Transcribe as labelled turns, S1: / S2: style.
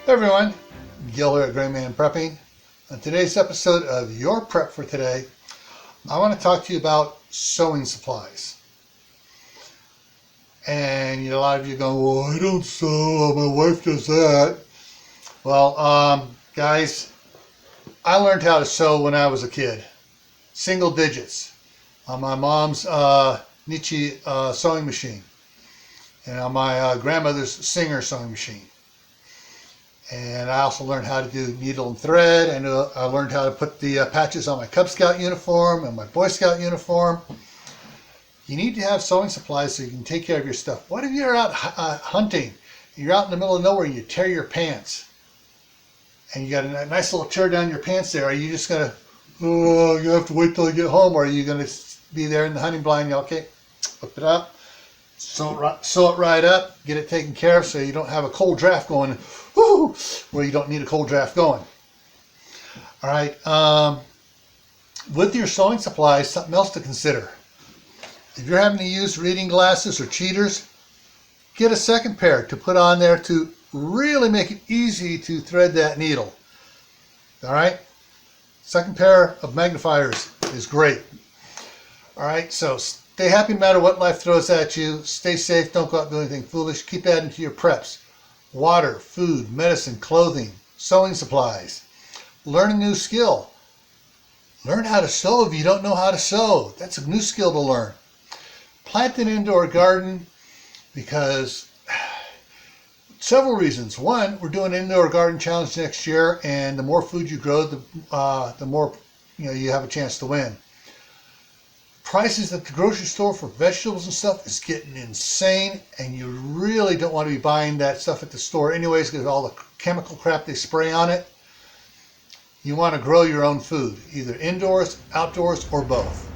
S1: Hey everyone, Gil here at graymanprepping. On today's episode of Your Prep for Today, I want to talk to you about sewing supplies. And a lot of you go, well, I don't sew, my wife does that. Well, guys, I learned how to sew when I was a kid. Single digits on my mom's Nietzsche sewing machine and on my grandmother's Singer sewing machine. And I also learned how to do needle and thread. I learned how to put the patches on my Cub Scout uniform and my Boy Scout uniform. You need to have sewing supplies so you can take care of your stuff. What if you're out hunting, you're out in the middle of nowhere and you tear your pants? And you got a nice little tear down your pants there. Are you just going to, oh, you have to wait till I get home? Or are you going to be there in the hunting blind? Okay, flip it up, sew it right up, get it taken care of so you don't have a cold draft going, whoo, where you don't need a cold draft going. All right, with your sewing supplies, something else to consider. If you're having to use reading glasses or cheaters, get a second pair to put on there to really make it easy to thread that needle. All right, second pair of magnifiers is great. All right, so stay happy no matter what life throws at you. Stay safe, don't go out and do anything foolish. Keep adding to your preps. Water, food, medicine, clothing, sewing supplies. Learn a new skill. Learn how to sew if you don't know how to sew. That's a new skill to learn. Plant an indoor garden because several reasons. One, we're doing an indoor garden challenge next year, and the more food you grow, the more you have a chance to win. Prices at the grocery store for vegetables and stuff is getting insane, and you really don't want to be buying that stuff at the store anyways because of all the chemical crap they spray on it. You want to grow your own food, either indoors, outdoors, or both.